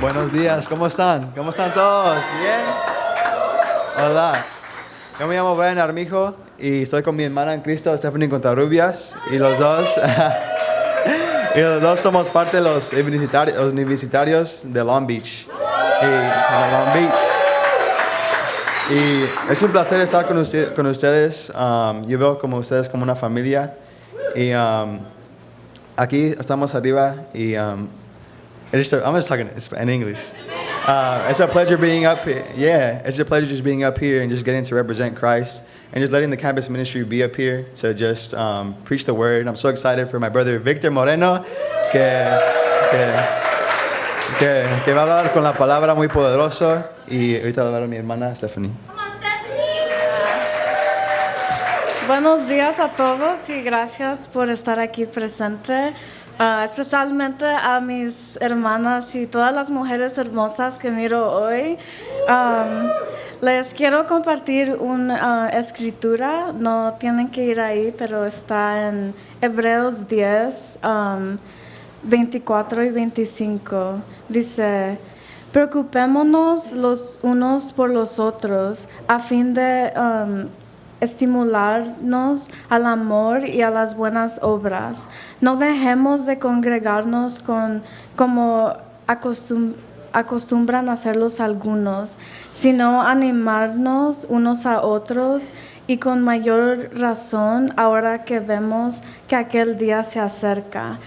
Buenos días, ¿cómo están? ¿Cómo están todos? ¿Bien? Hola. Yo me llamo Brian Armijo y estoy con mi hermana en Cristo, Stephanie Contarrubias, y los dos somos parte de los universitarios de Long Beach. Y es un placer estar con ustedes. Yo veo como ustedes como una familia. Y aquí estamos arriba y I'm just talking in English. It's a pleasure being up here. Yeah, it's a pleasure just being up here and just getting to represent Christ and just letting the campus ministry be up here to just preach the word. I'm so excited for my brother Victor Moreno que va a hablar con la palabra muy poderoso, y ahorita va a hablar a mi hermana Stephanie. Buenos días a todos y gracias por estar aquí presente. Especialmente a mis hermanas y todas las mujeres hermosas que miro hoy. Les quiero compartir una escritura, no tienen que ir ahí, pero está en Hebreos 10, 24 y 25. Dice: preocupémonos los unos por los otros a fin de estimularnos al amor y a las buenas obras. No dejemos de congregarnos como acostumbran hacerlos algunos, sino animarnos unos a otros y con mayor razón ahora que vemos que aquel día se acerca.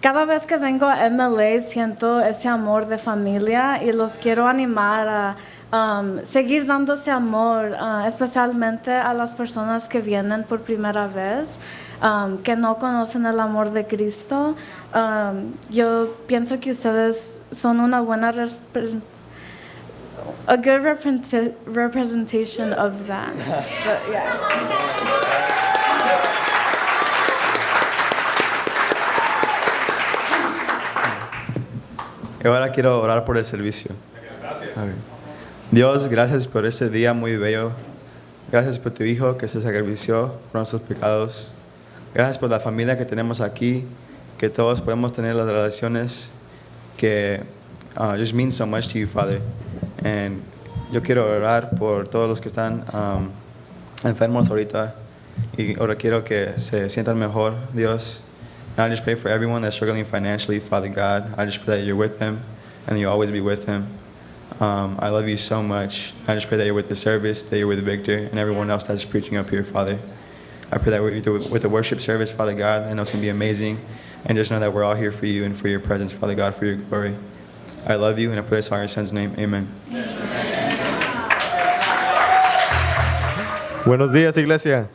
Cada vez que vengo a MLA siento ese amor de familia y los quiero animar a seguir dando ese amor, especialmente a las personas que vienen por primera vez, que no conocen el amor de Cristo. Yo pienso que ustedes son una buena a good representation of that. But, yeah. Y ahora quiero orar por el servicio. Gracias. Dios, gracias por este día muy bello. Gracias por tu Hijo que se sacrifició por nuestros pecados. Gracias por la familia que tenemos aquí, que todos podemos tener las relaciones que just mean so much to you, Father. And yo quiero orar por todos los que están enfermos ahorita. Y ahora quiero que se sientan mejor, Dios. And I just pray for everyone that's struggling financially, Father God. I just pray that you're with them and you'll always be with them. I love you so much. I just pray that you're with the service, that you're with Victor and everyone else that's preaching up here, Father. I pray that with the worship service, Father God, I know it's going to be amazing. And just know that we're all here for you and for your presence, Father God, for your glory. I love you and I pray this in your son's name. Amen. Buenos días, iglesia.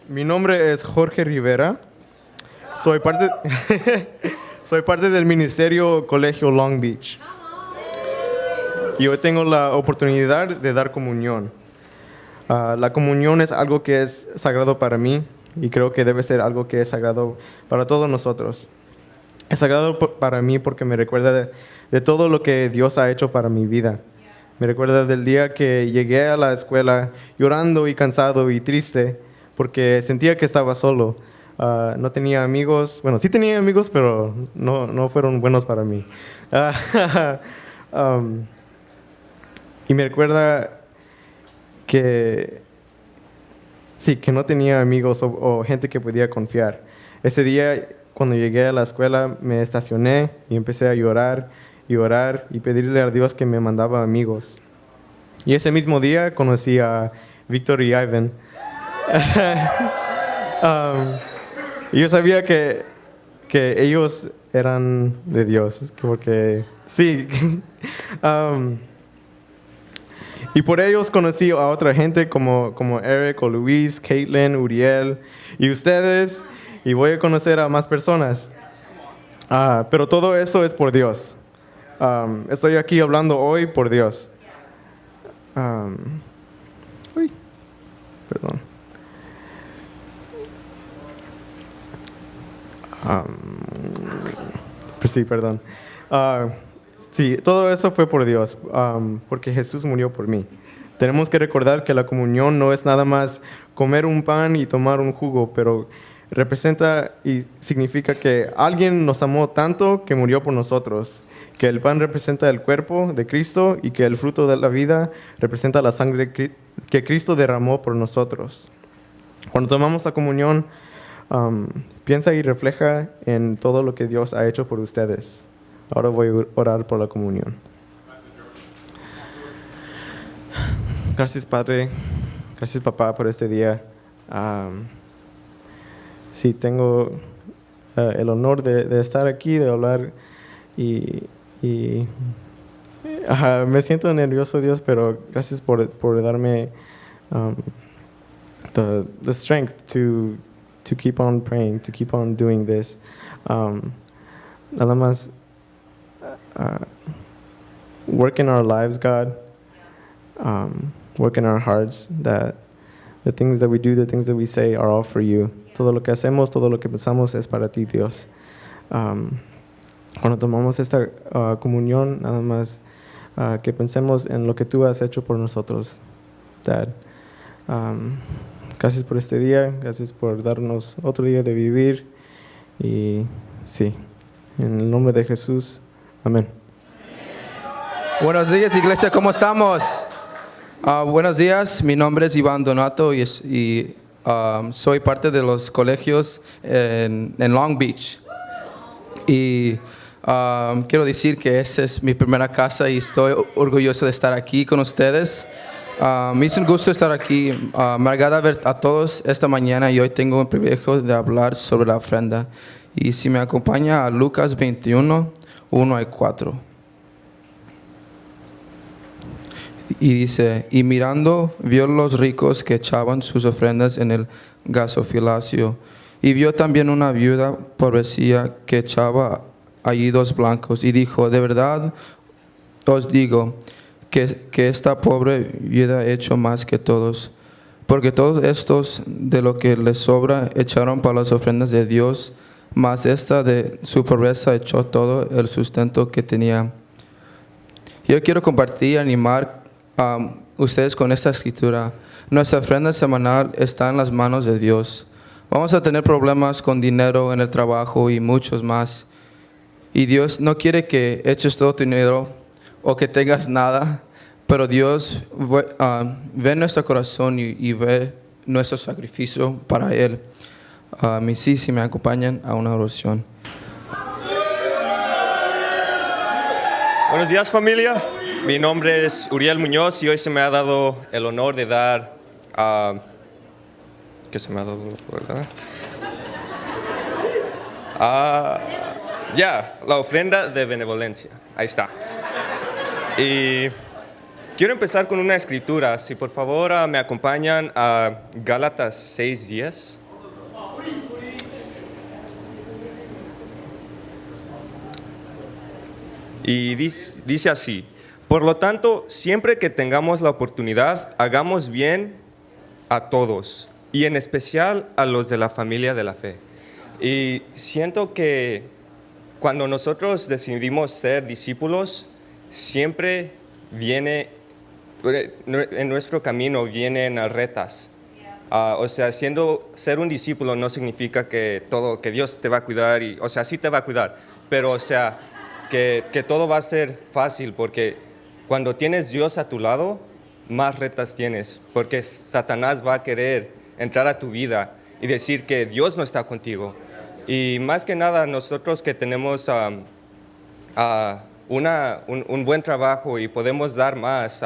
Mi nombre es Jorge Rivera. Soy parte del ministerio Colegio Long Beach. Y hoy tengo la oportunidad de dar comunión. La comunión es algo que es sagrado para mí y creo que debe ser algo que es sagrado para todos nosotros. Es sagrado para mí porque me recuerda de todo lo que Dios ha hecho para mi vida. Me recuerda del día que llegué a la escuela llorando y cansado y triste porque sentía que estaba solo. No tenía amigos. Bueno, sí tenía amigos, pero no fueron buenos para mí. Y me recuerda que no tenía amigos o gente que podía confiar. Ese día, cuando llegué a la escuela, me estacioné y empecé a llorar y orar y pedirle a Dios que me mandaba amigos. Y ese mismo día conocí a Víctor y Ivan. Y yo sabía que ellos eran de Dios, porque sí. Y por ellos conocí a otra gente como Eric o Luis, Caitlin, Uriel y ustedes, y voy a conocer a más personas. Pero todo eso es por Dios. Estoy aquí hablando hoy por Dios. Perdón. Sí, perdón. Sí, todo eso fue por Dios, porque Jesús murió por mí. Tenemos que recordar que la comunión no es nada más comer un pan y tomar un jugo, pero representa y significa que alguien nos amó tanto que murió por nosotros, que el pan representa el cuerpo de Cristo y que el fruto de la vida representa la sangre que Cristo derramó por nosotros. Cuando tomamos la comunión, piensa y refleja en todo lo que Dios ha hecho por ustedes. Ahora voy a orar por la comunión. Gracias, Padre. Gracias, Papá, por este día. Sí, tengo el honor de estar aquí, de hablar y me siento nervioso, Dios, pero gracias por darme the strength to keep on praying, to keep on doing this. Nada más work in our lives, God. Work in our hearts, that the things that we do, the things that we say are all for you. Todo lo que hacemos, todo lo que pensamos es para ti, Dios. Cuando tomamos esta comunión, nada más que pensemos en lo que tú has hecho por nosotros, Dad. Gracias por este día, gracias por darnos otro día de vivir. Y sí, en el nombre de Jesús, amén. Buenos días, iglesia, ¿cómo estamos? Buenos días, mi nombre es Iván Donato y soy parte de los colegios en Long Beach. Y quiero decir que esta es mi primera casa y estoy orgulloso de estar aquí con ustedes. Me hizo un gusto estar aquí. Me agrada ver a todos esta mañana y hoy tengo el privilegio de hablar sobre la ofrenda. Y si me acompaña a Lucas 21, 1 al 4. Y dice, y mirando, vio los ricos que echaban sus ofrendas en el gasofilacio. Y vio también una viuda pobrecilla que echaba allí 2 blancos. Y dijo, de verdad os digo que esta pobre viuda ha hecho más que todos. Porque todos estos de lo que les sobra echaron para las ofrendas de Dios, mas esta de su pobreza echó todo el sustento que tenía. Yo quiero compartir y animar ustedes con esta escritura. Nuestra ofrenda semanal está en las manos de Dios. Vamos a tener problemas con dinero en el trabajo y muchos más. Y Dios no quiere que eches todo tu dinero o que tengas nada, pero Dios ve nuestro corazón y ve nuestro sacrificio para Él. Y sí, si me acompañan a una oración. Buenos días, familia. Mi nombre es Uriel Muñoz y hoy se me ha dado el honor de dar... ¿Qué se me ha dado? ¿Verdad? La ofrenda de benevolencia. Ahí está. Y quiero empezar con una escritura. Si por favor me acompañan a Gálatas 6:10. Y dice así: por lo tanto, siempre que tengamos la oportunidad, hagamos bien a todos, y en especial a los de la familia de la fe. Y siento que cuando nosotros decidimos ser discípulos, siempre en nuestro camino vienen retas. Ser un discípulo no significa que Dios te va a cuidar, sí te va a cuidar, pero que todo va a ser fácil, porque cuando tienes Dios a tu lado, más retas tienes, porque Satanás va a querer entrar a tu vida y decir que Dios no está contigo. Y más que nada, nosotros que tenemos un buen trabajo y podemos dar más,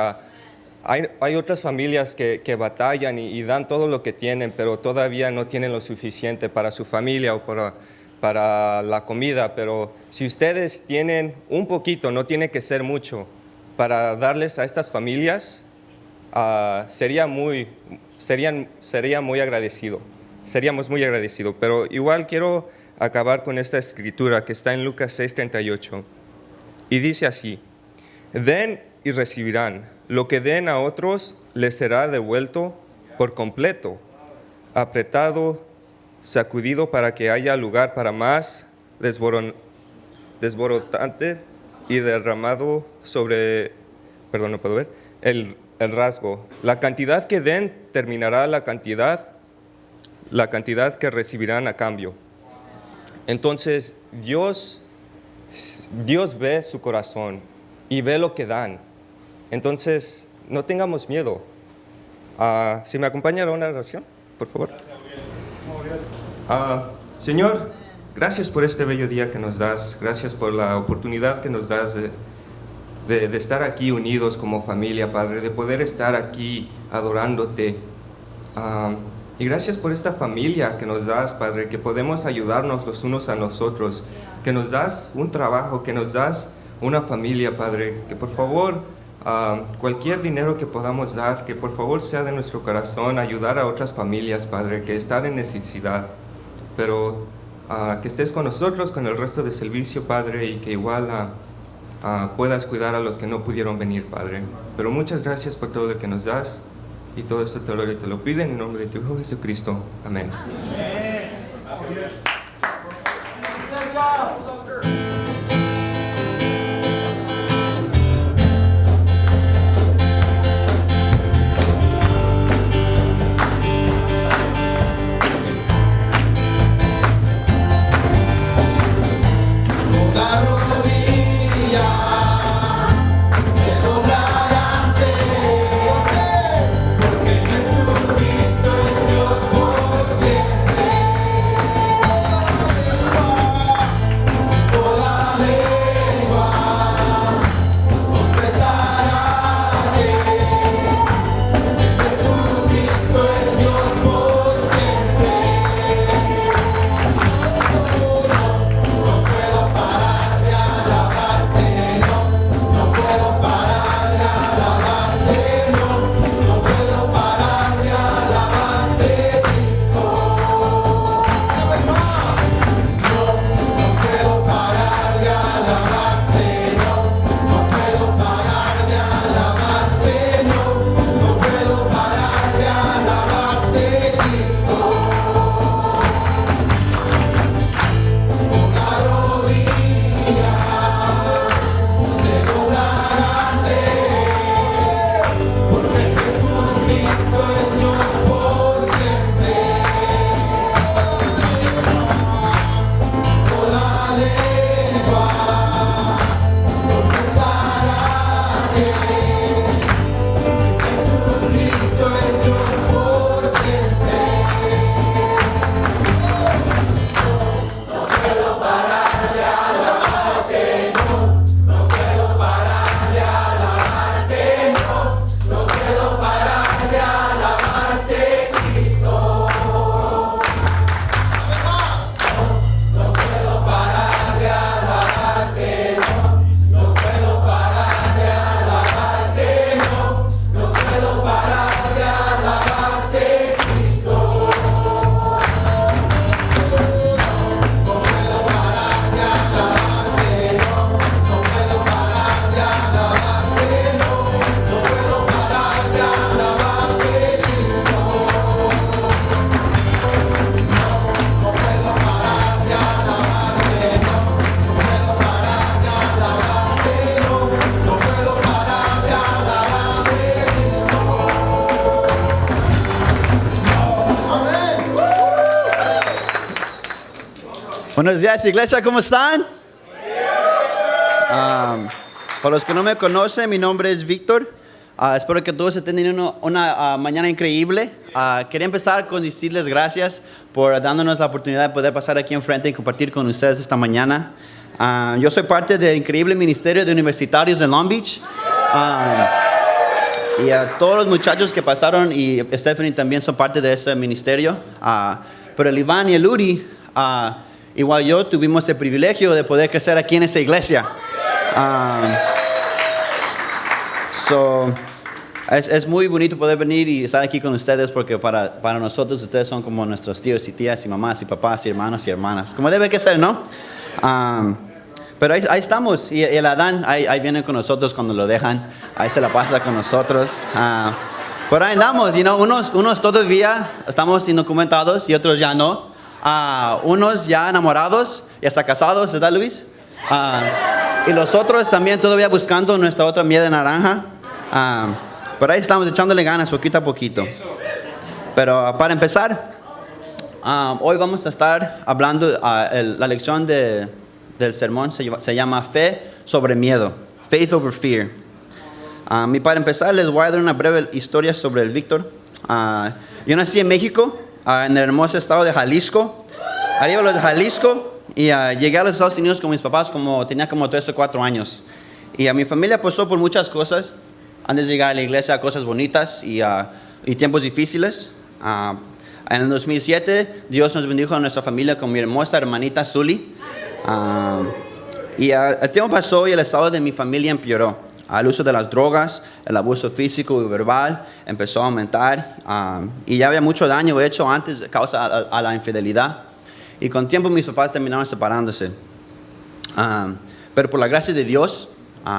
hay otras familias que batallan y dan todo lo que tienen, pero todavía no tienen lo suficiente para su familia o para la comida. Pero si ustedes tienen un poquito, no tiene que ser mucho, para darles a estas familias, seríamos muy agradecidos. Pero igual quiero acabar con esta escritura que está en Lucas 6:38. Y dice así: den y recibirán, lo que den a otros les será devuelto por completo, apretado, sacudido para que haya lugar para más, desbordante y derramado sobre, el rasgo. La cantidad que den terminará la cantidad que recibirán a cambio. Entonces, Dios ve su corazón y ve lo que dan. Entonces, no tengamos miedo. Si me acompañan a una oración, por favor. Señor, gracias por este bello día que nos das. Gracias por la oportunidad que nos das de estar aquí unidos como familia, Padre, de poder estar aquí adorándote. Y gracias por esta familia que nos das, Padre, que podemos ayudarnos los unos a los otros, que nos das un trabajo, que nos das una familia, Padre, que por favor, cualquier dinero que podamos dar, que por favor sea de nuestro corazón, ayudar a otras familias, Padre, que están en necesidad, pero que estés con nosotros, con el resto del servicio, Padre, y que igual puedas cuidar a los que no pudieron venir, Padre. Pero muchas gracias por todo lo que nos das, y todo esto te lo pido en el nombre de tu Hijo Jesucristo. Amén. Se doblará ante Buenos días, iglesia, ¿cómo están? Para los que no me conocen, mi nombre es Víctor. Espero que todos estén teniendo una mañana increíble. Quería empezar con decirles gracias por dándonos la oportunidad de poder pasar aquí enfrente y compartir con ustedes esta mañana. Yo soy parte del increíble ministerio de universitarios en Long Beach. Y a todos los muchachos que pasaron, y Stephanie también son parte de ese ministerio. Pero el Iván y el Uri, igual yo, tuvimos el privilegio de poder crecer aquí en esa iglesia. Es muy bonito poder venir y estar aquí con ustedes porque para nosotros ustedes son como nuestros tíos y tías y mamás y papás y hermanos y hermanas. Como debe que ser, ¿no? Pero ahí estamos. Y el Adán ahí viene con nosotros cuando lo dejan. Ahí se la pasa con nosotros. Pero ahí andamos. Unos todavía estamos indocumentados y otros ya no. Unos ya enamorados y hasta casados, ¿verdad, Luis? Y los otros también todavía buscando nuestra otra miel de naranja. Pero ahí estamos echándole ganas poquito a poquito. Pero para empezar, hoy vamos a estar hablando, la lección del sermón se llama Fe sobre Miedo. Faith over Fear. Y para empezar les voy a dar una breve historia sobre el Víctor. Yo nací en México, en el hermoso estado de Jalisco. Arriba los de Jalisco. Y llegué a los Estados Unidos con mis papás tenía como 3 o 4 años. Y a mi familia pasó por muchas cosas. Antes de llegar a la iglesia, cosas bonitas y tiempos difíciles. En el 2007, Dios nos bendijo a nuestra familia con mi hermosa hermanita Zully. Y el tiempo pasó y el estado de mi familia empeoró. El uso de las drogas, el abuso físico y verbal empezó a aumentar. Y ya había mucho daño hecho antes a causa a la infidelidad. Y con tiempo mis papás terminaron separándose. Pero por la gracia de Dios,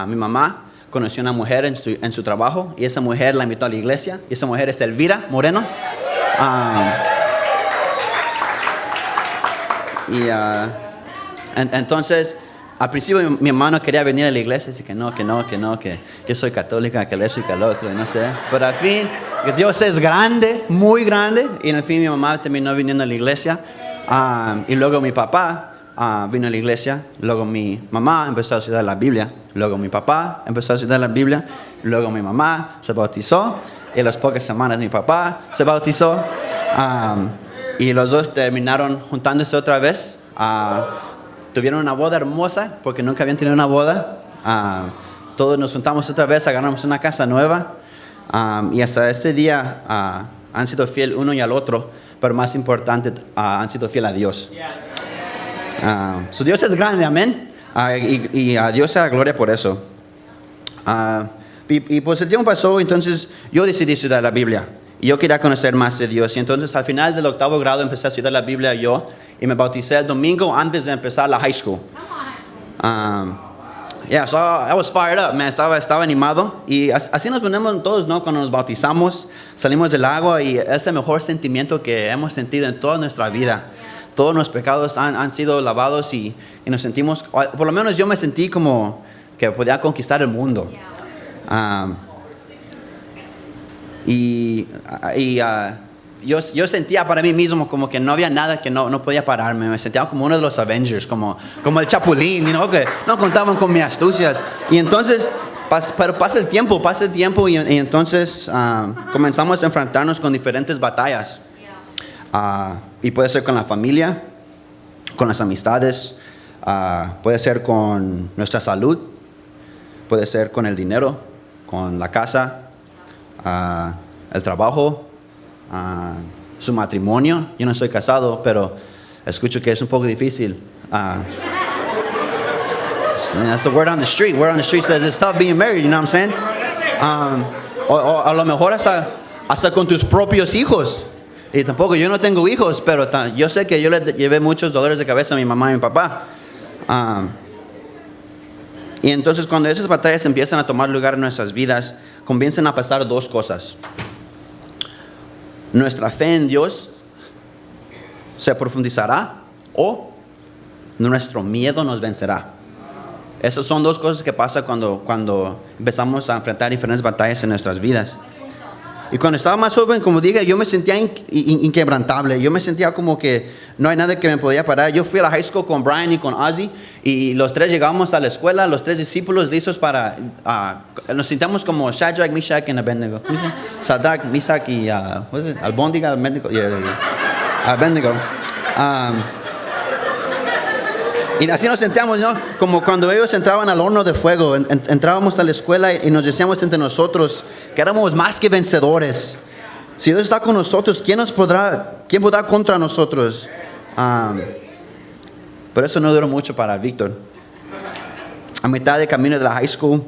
mi mamá conoció una mujer en su trabajo y esa mujer la invitó a la iglesia. Y esa mujer es Elvira Morenos. Entonces, al principio mi hermano quería venir a la iglesia, dice que no, que yo soy católica, que eso y que el otro, y no sé. Pero al fin, que Dios es grande, muy grande, y en el fin mi mamá terminó viniendo a la iglesia. Y luego mi papá vino a la iglesia, luego mi mamá empezó a estudiar la Biblia, luego mi papá empezó a estudiar la Biblia, luego mi mamá se bautizó, y a las pocas semanas mi papá se bautizó, y los dos terminaron juntándose otra vez. Tuvieron una boda hermosa porque nunca habían tenido una boda. Todos nos juntamos otra vez, agarramos una casa nueva, y hasta este día han sido fiel uno y al otro, pero más importante, han sido fiel a Dios. Su Dios es grande, amén. Y a Dios sea gloria por eso. Y pues el tiempo pasó, entonces yo decidí estudiar la Biblia. Y yo quería conocer más de Dios. Y entonces al final del 8º grado empecé a estudiar la Biblia yo. Y me bauticé el domingo antes de empezar la high school. So I was fired up, man. Estaba animado. Y así nos ponemos todos, ¿no? Cuando nos bautizamos, salimos del agua y es el mejor sentimiento que hemos sentido en toda nuestra vida. Todos nuestros pecados han sido lavados y nos sentimos, por lo menos yo me sentí como que podía conquistar el mundo. Yo sentía para mí mismo como que no había nada que no podía pararme. Me sentía como uno de los Avengers, como el Chapulín, que no contaban con mis astucias. Y entonces, pero pasa el tiempo y entonces comenzamos a enfrentarnos con diferentes batallas. Y puede ser con la familia, con las amistades, puede ser con nuestra salud, puede ser con el dinero, con la casa, el trabajo, su matrimonio. Yo no estoy casado, pero escucho que es un poco difícil. That's the word on the street. Word on the street says it's tough being married, you know what I'm saying? O a lo mejor hasta con tus propios hijos. Y tampoco, yo no tengo hijos, pero yo sé que yo le llevé muchos dolores de cabeza a mi mamá y mi papá. Y entonces cuando esas batallas empiezan a tomar lugar en nuestras vidas, comienzan a pasar dos cosas. Nuestra fe en Dios se profundizará o nuestro miedo nos vencerá. Esas son dos cosas que pasan cuando empezamos a enfrentar diferentes batallas en nuestras vidas. Y cuando estaba más joven, como dije, yo me sentía inquebrantable. Yo me sentía como que no hay nada que me podía parar. Yo fui a la high school con Brian y con Ozzy. Y los tres llegamos a la escuela, los tres discípulos listos para... nos sentamos como Shadrach, Meshach y Abednego. Shadrach, Meshach y... Albóndiga, Abednego. Abednego. Y así nos sentíamos, ¿no? Como cuando ellos entraban al horno de fuego. Entrábamos a la escuela y nos decíamos entre nosotros que éramos más que vencedores. Si Dios está con nosotros, ¿quién podrá contra nosotros? Pero eso no duró mucho para Víctor. A mitad del camino de la high school,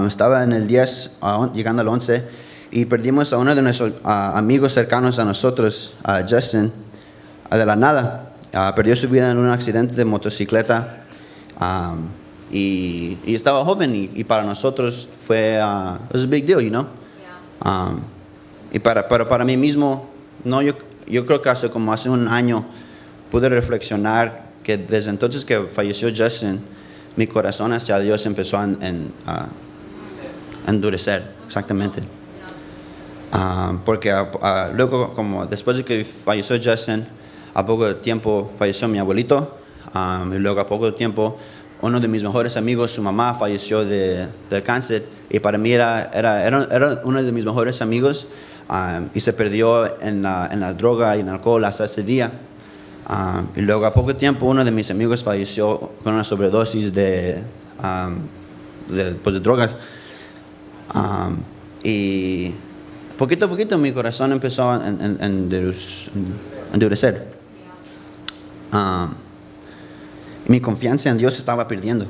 estaba en el 10, llegando al 11, y perdimos a uno de nuestros amigos cercanos a nosotros, Justin, de la nada. Perdió su vida en un accidente de motocicleta y estaba joven y para nosotros fue it was a big deal, you know. Pero para mí mismo, no, yo creo que hace un año pude reflexionar que desde entonces que falleció Justin, mi corazón hacia Dios empezó a endurecer, exactamente. Porque luego, como después de que falleció Justin, a poco tiempo falleció mi abuelito, y luego a poco tiempo uno de mis mejores amigos, su mamá falleció del cáncer, y para mí era uno de mis mejores amigos, y se perdió en la droga y en el alcohol hasta ese día. Y luego a poco tiempo uno de mis amigos falleció con una sobredosis de drogas. Y poquito a poquito mi corazón empezó a endurecer. Mi confianza en Dios estaba perdiendo.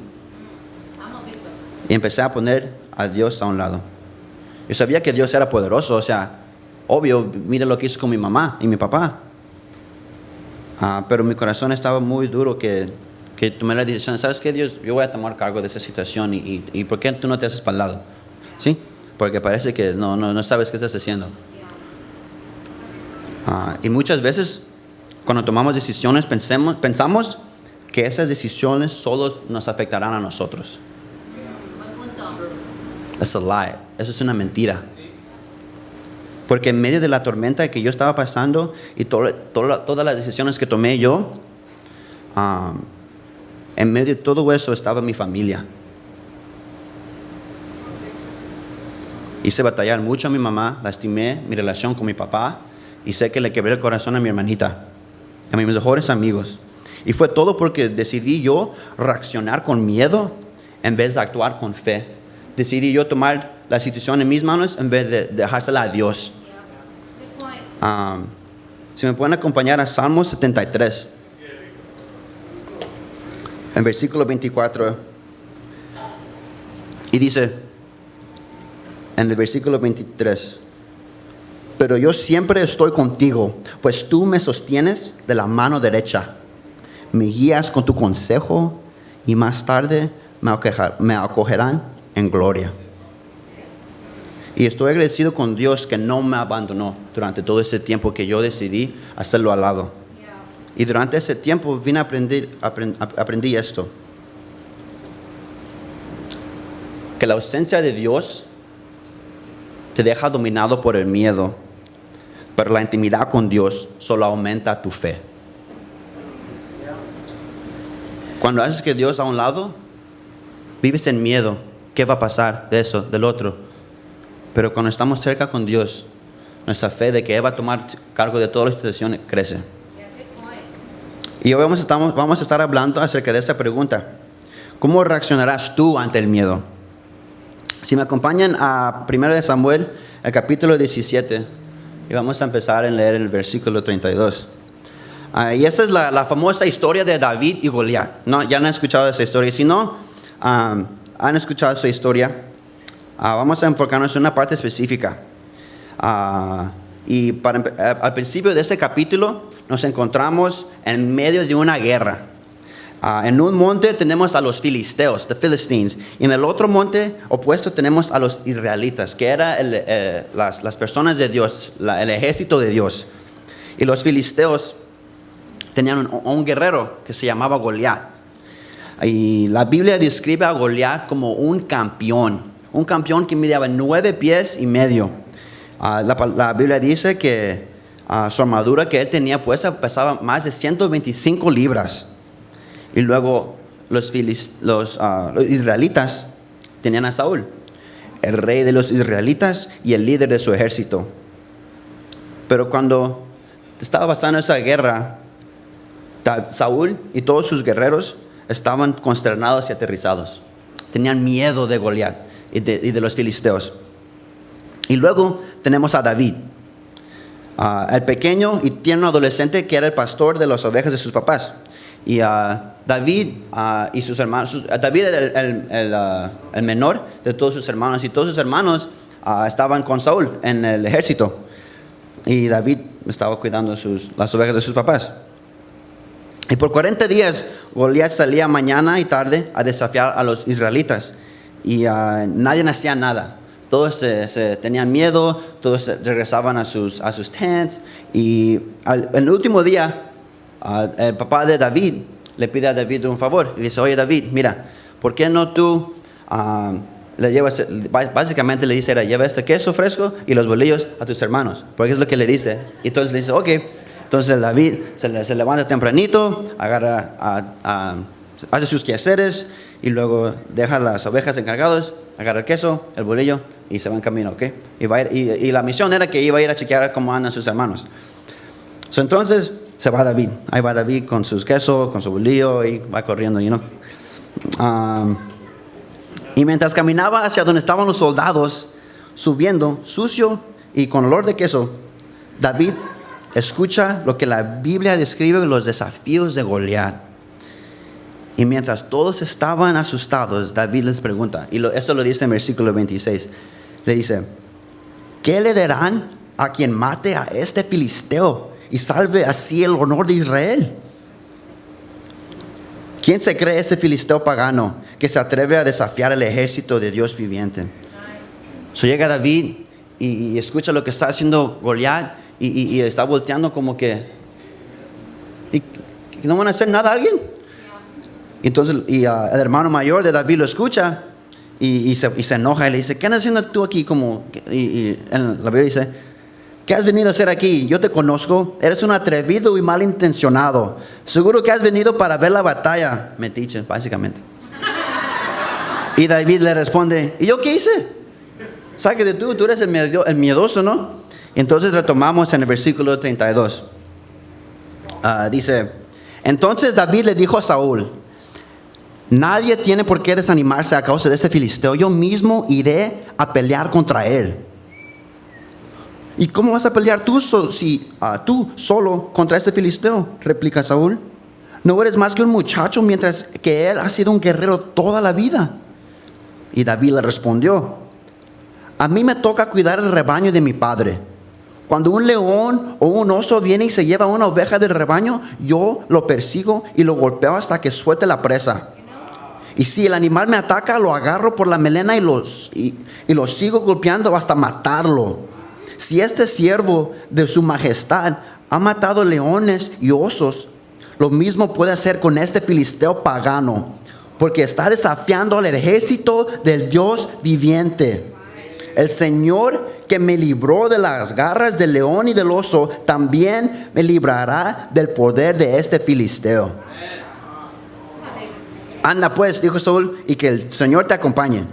Y empecé a poner a Dios a un lado. Yo sabía que Dios era poderoso, o sea, obvio, mira lo que hizo con mi mamá y mi papá. Pero mi corazón estaba muy duro que tomé la decisión, ¿sabes qué, Dios? Yo voy a tomar cargo de esa situación y ¿por qué tú no te haces para el lado? ¿Sí? Porque parece que no sabes qué estás haciendo. Y muchas veces cuando tomamos decisiones pensamos que esas decisiones solo nos afectarán a nosotros. That's a lie. Eso es una mentira. Porque en medio de la tormenta que yo estaba pasando y todas las decisiones que tomé yo, en medio de todo eso estaba mi familia. Hice batallar mucho a mi mamá, lastimé mi relación con mi papá y sé que le quebré el corazón a mi hermanita, a mis mejores amigos. Y fue todo porque decidí yo reaccionar con miedo en vez de actuar con fe. Decidí yo tomar la situación en mis manos en vez de dejársela a Dios. Si me pueden acompañar a Salmos 73, en versículo 24, y dice en el versículo 23: pero yo siempre estoy contigo, pues tú me sostienes de la mano derecha, me guías con tu consejo y más tarde me acogerán en gloria. Y estoy agradecido con Dios que no me abandonó durante todo ese tiempo que yo decidí hacerlo al lado. Y durante ese tiempo vine a aprendí esto: que la ausencia de Dios te deja dominado por el miedo, pero la intimidad con Dios solo aumenta tu fe. Cuando haces que Dios a un lado, vives en miedo. ¿Qué va a pasar de eso, del otro? Pero cuando estamos cerca con Dios, nuestra fe de que Él va a tomar cargo de todas las situaciones crece. Y hoy vamos a estar hablando acerca de esta pregunta: ¿cómo reaccionarás tú ante el miedo? Si me acompañan a 1 Samuel, el capítulo 17, y vamos a empezar a leer el versículo 32. Y esta es la famosa historia de David y Goliat. ¿No? Ya han escuchado esa historia. Si no, han escuchado esa historia, vamos a enfocarnos en una parte específica. Y al principio de este capítulo nos encontramos en medio de una guerra. En un monte tenemos a los filisteos, the Philistines, y en el otro monte opuesto tenemos a los israelitas, que eran las personas de Dios, el ejército de Dios. Y los filisteos tenían un guerrero que se llamaba Goliat. Y la Biblia describe a Goliat como un campeón que medía 9 pies y medio. La Biblia dice que su armadura que él tenía puesta pesaba más de 125 libras. Y luego los israelitas tenían a Saúl, el rey de los israelitas y el líder de su ejército. Pero cuando estaba pasando esa guerra, Saúl y todos sus guerreros estaban consternados y aterrizados. Tenían miedo de Goliat y de los filisteos. Y luego tenemos a David, el pequeño y tierno adolescente que era el pastor de las ovejas de sus papás. Y David y sus hermanos, David era el menor de todos sus hermanos, y todos sus hermanos estaban con Saúl en el ejército. Y David estaba cuidando las ovejas de sus papás. Y por 40 días Goliat salía mañana y tarde a desafiar a los israelitas. Y nadie hacía nada. Todos se tenían miedo, todos regresaban a sus tents. Y en el último día, el papá de David le pide a David un favor. Y dice, oye David, mira, ¿por qué no tú le llevas, básicamente le dice, lleva este queso fresco y los bolillos a tus hermanos? Porque es lo que le dice. Y entonces le dice, ok. Entonces David se levanta tempranito, hace sus quehaceres y luego deja las ovejas encargadas, agarra el queso, el bolillo y se va en camino, ¿ok? Y la misión era que iba a ir a chequear cómo andan sus hermanos. Entonces se va David. Ahí va David con sus quesos, con su bolillo y va corriendo, y mientras caminaba hacia donde estaban los soldados, subiendo, sucio y con olor de queso, David escucha lo que la Biblia describe, los desafíos de Goliat. Y mientras todos estaban asustados, David les pregunta, y eso lo dice en versículo 26, le dice, ¿qué le darán a quien mate a este filisteo y salve así el honor de Israel? ¿Quién se cree este filisteo pagano que se atreve a desafiar el ejército de Dios viviente? Llega David y escucha lo que está haciendo Goliat y está volteando como que no van a hacer nada a alguien. Entonces el hermano mayor de David lo escucha y se enoja y le dice, ¿qué andas haciendo tú aquí? Y en la Biblia dice, ¿qué has venido a hacer aquí? Yo te conozco, eres un atrevido y malintencionado. Seguro que has venido para ver la batalla. Metiche, básicamente. Y David le responde, ¿y yo qué hice? Sáquete tú eres el miedoso, ¿no? Entonces retomamos en el versículo 32. Dice, entonces David le dijo a Saúl, nadie tiene por qué desanimarse a causa de este filisteo. Yo mismo iré a pelear contra él. ¿Y cómo vas a pelear tú solo contra este filisteo? Replica Saúl. No eres más que un muchacho, mientras que él ha sido un guerrero toda la vida. Y David le respondió, a mí me toca cuidar el rebaño de mi padre. Cuando un león o un oso viene y se lleva una oveja del rebaño, yo lo persigo y lo golpeo hasta que suelte la presa. Y si el animal me ataca, lo agarro por la melena y lo sigo golpeando hasta matarlo. Si este siervo de su majestad ha matado leones y osos, lo mismo puede hacer con este filisteo pagano, porque está desafiando al ejército del Dios viviente. El Señor que me libró de las garras del león y del oso, también me librará del poder de este filisteo. Anda pues, dijo Saúl, y que el Señor te acompañe.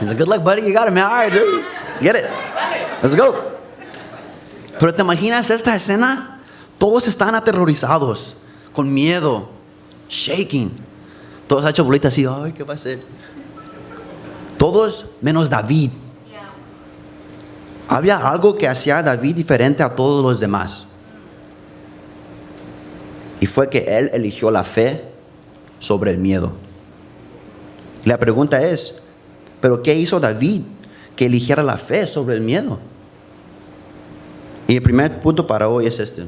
He's like, good luck, buddy. You got it, man. All right, dude. Get it. Let's go. Pero ¿te imaginas esta escena? Todos están aterrorizados, con miedo, shaking. Todos hechos bolitas así, ay, ¿qué va a hacer? Todos menos David. Había algo que hacía a David diferente a todos los demás. Y fue que él eligió la fe sobre el miedo. Y la pregunta es, ¿pero qué hizo David que eligiera la fe sobre el miedo? Y el primer punto para hoy es este.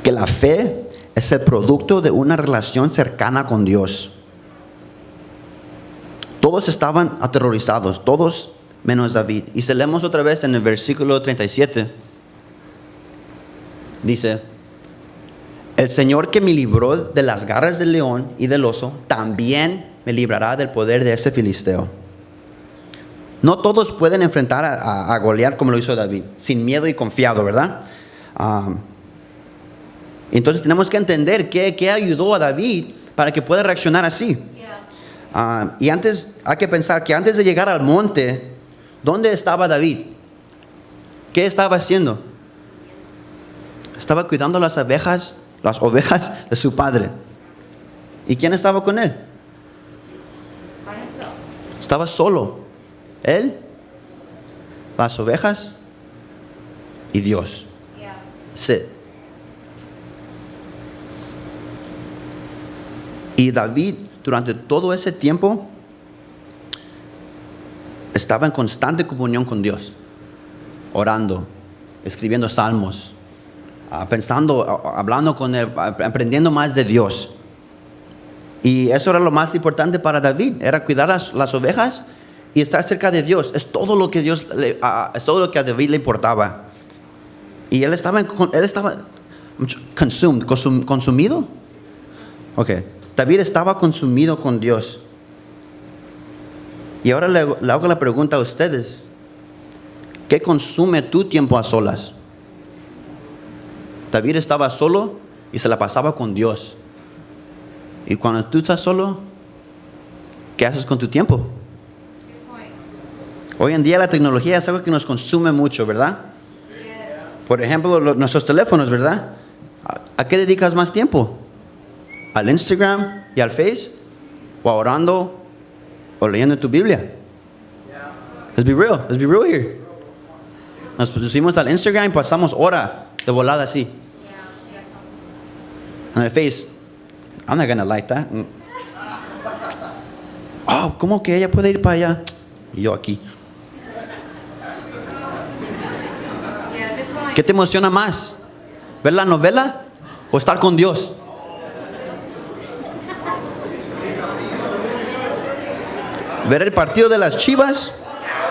Que la fe es el producto de una relación cercana con Dios. Todos estaban aterrorizados, todos menos David. Y si leemos otra vez en el versículo 37, dice, el Señor que me libró de las garras del león y del oso, también me librará del poder de este filisteo. No todos pueden enfrentar a Goliat como lo hizo David, sin miedo y confiado, ¿verdad? Entonces tenemos que entender qué ayudó a David para que pueda reaccionar así. Y antes, hay que pensar que antes de llegar al monte, ¿dónde estaba David? ¿Qué estaba haciendo? Estaba cuidando las ovejas de su padre. ¿Y quién estaba con él? Estaba solo. Él, las ovejas y Dios. Sí. Y David, durante todo ese tiempo, estaba en constante comunión con Dios, orando, escribiendo salmos, pensando, hablando con Él, aprendiendo más de Dios. Y eso era lo más importante para David, era cuidar las ovejas y estar cerca de Dios. Es todo lo que es todo lo que a David le importaba. Y él estaba consumido. Ok. David estaba consumido con Dios. Y ahora le hago la pregunta a ustedes. ¿Qué consume tu tiempo a solas? David estaba solo y se la pasaba con Dios. Y cuando tú estás solo, ¿qué haces con tu tiempo? Hoy en día la tecnología es algo que nos consume mucho, ¿verdad? Por ejemplo, nuestros teléfonos, ¿verdad? ¿A qué dedicas más tiempo? ¿Al Instagram y al Face? ¿O orando o leyendo tu Biblia? Let's be real here. Nos pusimos al Instagram y pasamos hora de volada así. En el Face, I'm not gonna like that. Oh, ¿cómo que ella puede ir para allá? Y yo aquí. ¿Qué te emociona más? ¿Ver la novela o estar con Dios? ¿Ver el partido de las Chivas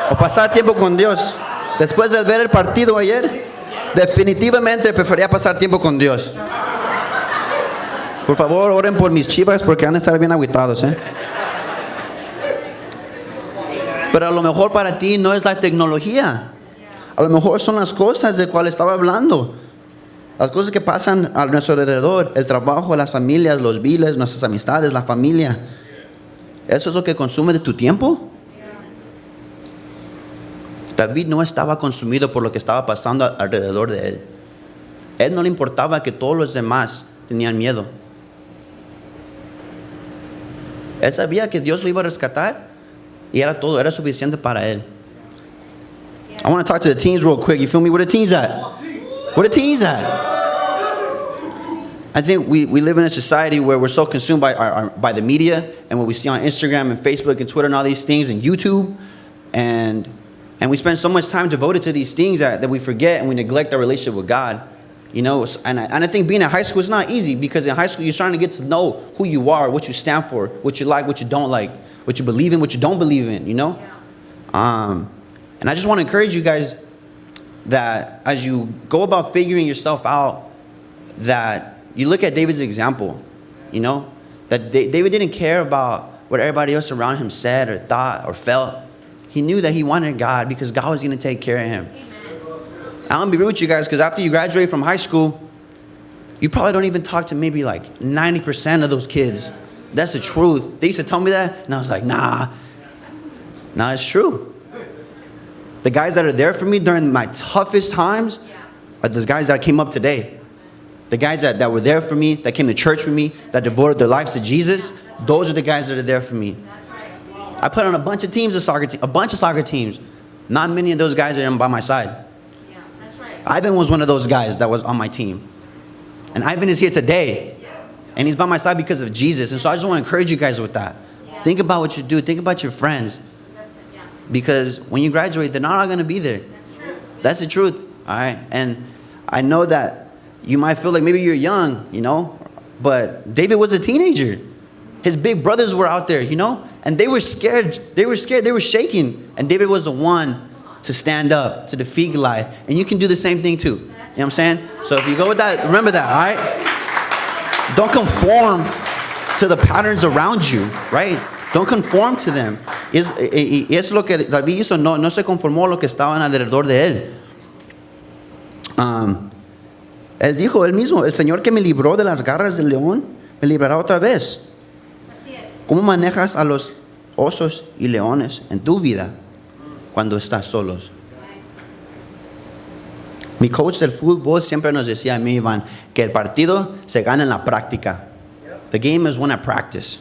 o pasar tiempo con Dios? Después de ver el partido ayer, definitivamente prefería pasar tiempo con Dios. Por favor, oren por mis Chivas porque van a estar bien agüitados, Pero a lo mejor para ti no es la tecnología. A lo mejor son las cosas de cuales estaba hablando. Las cosas que pasan a nuestro alrededor. El trabajo, las familias, los biles, nuestras amistades, la familia. ¿Eso es lo que consume de tu tiempo? David no estaba consumido por lo que estaba pasando alrededor de él. Él no le importaba que todos los demás tenían miedo. Él sabía que Dios lo iba a rescatar y era todo, era suficiente para él. I want to talk to the teens real quick. You feel me? Where the teens at? Where the teens at? I think we live in a society where we're so consumed by the media and what we see on Instagram and Facebook and Twitter and all these things and YouTube. And we spend so much time devoted to these things that we forget and we neglect our relationship with God. You know, and I think being in high school is not easy because in high school you're starting to get to know who you are, what you stand for, what you like, what you don't like, what you believe in, what you don't believe in, you know? And I just want to encourage you guys that as you go about figuring yourself out, that you look at David's example, you know? That David didn't care about what everybody else around him said or thought or felt. He knew that he wanted God because God was going to take care of him. I'm going to be real with you guys because after you graduate from high school, you probably don't even talk to maybe like 90% of those kids. That's the truth. They used to tell me that, and I was like, nah, it's true. The guys that are there for me during my toughest times are those guys that came up today. The guys that were there for me, that came to church with me, that devoted their lives to Jesus, those are the guys that are there for me. I put on a bunch of teams of soccer teams. Not many of those guys are by my side. Ivan was one of those guys that was on my team. And Ivan is here today. And he's by my side because of Jesus. And so I just want to encourage you guys with that. Think about what you do. Think about your friends. Because when you graduate, they're not all going to be there. That's the truth. All right. And I know that you might feel like maybe you're young, you know. But David was a teenager. His big brothers were out there, you know. And they were scared. They were shaking. And David was the one to stand up, to defeat Goliath. And you can do the same thing too. You know what I'm saying? So if you go with that, remember that, all right? Don't conform to the patterns around you, right? Don't conform to them. Y es lo que David hizo, no se conformó a lo que estaban alrededor de él. Él dijo él mismo, el Señor que me libró de las garras del león, me librará otra vez. ¿Cómo manejas a los osos y leones en tu vida cuando estás solos? Mi coach del fútbol siempre nos decía a mí, Iván, que el partido se gana en la práctica. The game is won at practice.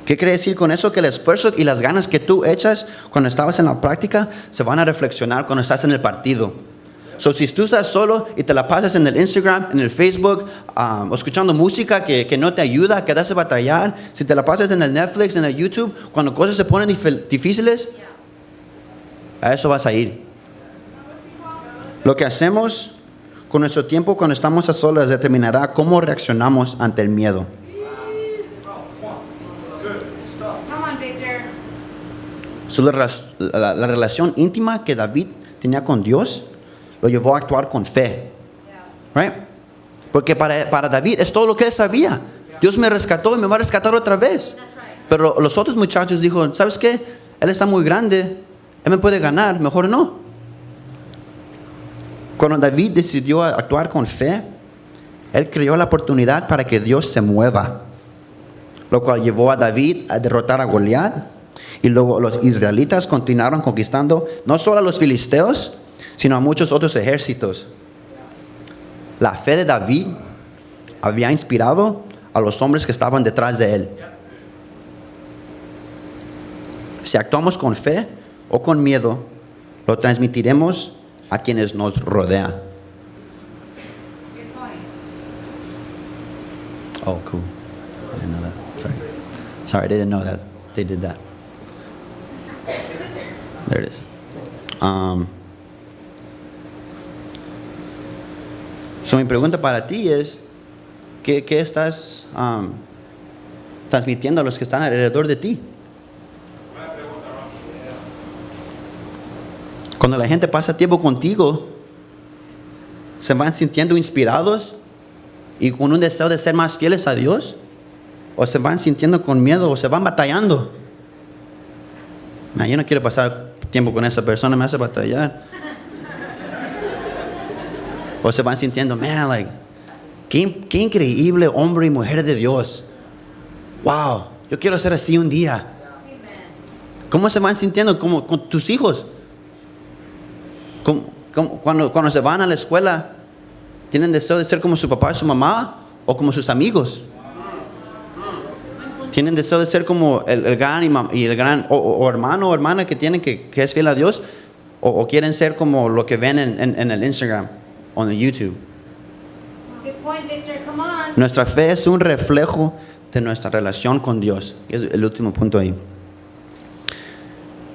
¿Qué quiere decir con eso? Que el esfuerzo y las ganas que tú echas cuando estabas en la práctica se van a reflexionar cuando estás en el partido. So, si tú estás solo y te la pasas en el Instagram, en el Facebook, escuchando música que no te ayuda, que te hace batallar, si te la pasas en el Netflix, en el YouTube, cuando cosas se ponen difíciles, a eso vas a ir. Lo que hacemos con nuestro tiempo cuando estamos a solas determinará cómo reaccionamos ante el miedo. So, la relación íntima que David tenía con Dios lo llevó a actuar con fe. Right? Porque para David es todo lo que él sabía. Dios me rescató y me va a rescatar otra vez. Pero los otros muchachos dijo, ¿sabes qué? Él está muy grande, él me puede ganar, mejor no. Cuando David decidió actuar con fe, él creó la oportunidad para que Dios se mueva, lo cual llevó a David a derrotar a Goliat. Y luego los israelitas continuaron conquistando no solo a los filisteos, sino a muchos otros ejércitos. La fe de David había inspirado a los hombres que estaban detrás de él. Si actuamos con fe o con miedo, lo transmitiremos a quienes nos rodean. Oh, cool. I didn't know that. Sorry, I didn't know that they did that. There it is. So mi pregunta para ti es, ¿qué estás transmitiendo a los que están alrededor de ti? Cuando la gente pasa tiempo contigo, ¿se van sintiendo inspirados y con un deseo de ser más fieles a Dios? ¿O se van sintiendo con miedo o se van batallando? Yo no quiero pasar tiempo con esa persona, me hace batallar. O se van sintiendo, qué increíble hombre y mujer de Dios. Wow, yo quiero ser así un día. ¿Cómo se van sintiendo como con tus hijos? Cuando se van a la escuela, ¿tienen deseo de ser como su papá y su mamá o como sus amigos? ¿Tienen deseo de ser como el gran o hermano o hermana que tienen que es fiel a Dios? ¿O quieren ser como lo que ven en el Instagram o en el YouTube? Good point, Victor. Come on. Nuestra fe es un reflejo de nuestra relación con Dios. Es el último punto ahí.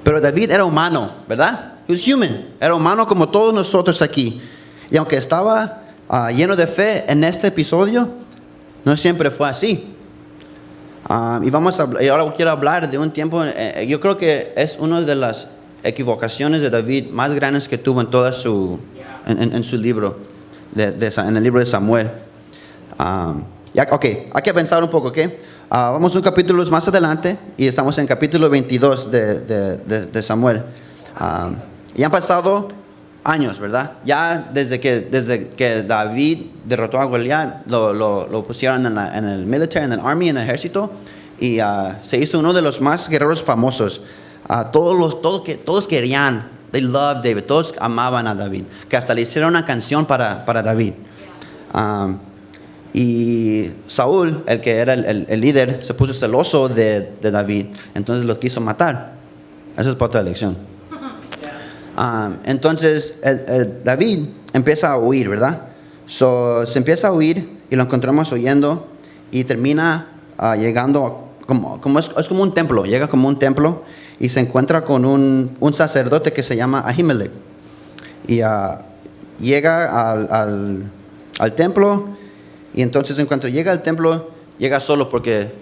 Pero David era humano, ¿verdad? He was human. Era humano como todos nosotros aquí. Y aunque estaba lleno de fe en este episodio, no siempre fue así. Y ahora quiero hablar de un tiempo, yo creo que es una de las equivocaciones de David más grandes que tuvo en toda en su libro, en el libro de Samuel. Hay que pensar un poco, ¿ok? Vamos un capítulo más adelante y estamos en capítulo 22 de Samuel. Y han pasado años, ¿verdad? Ya desde que David derrotó a Goliat, lo pusieron en el military, en el army, en el ejército, y se hizo uno de los más guerreros famosos. Todos querían, they loved David, todos amaban a David, que hasta le hicieron una canción para David. Y Saúl, el que era el líder, se puso celoso de David, entonces lo quiso matar. Eso es para otra lección. Entonces David empieza a huir, ¿verdad? Se empieza a huir y lo encontramos huyendo y termina llegando es como un templo. Llega como un templo y se encuentra con un sacerdote que se llama Ahimelech. Y llega al templo, y entonces en cuanto llega al templo, llega solo porque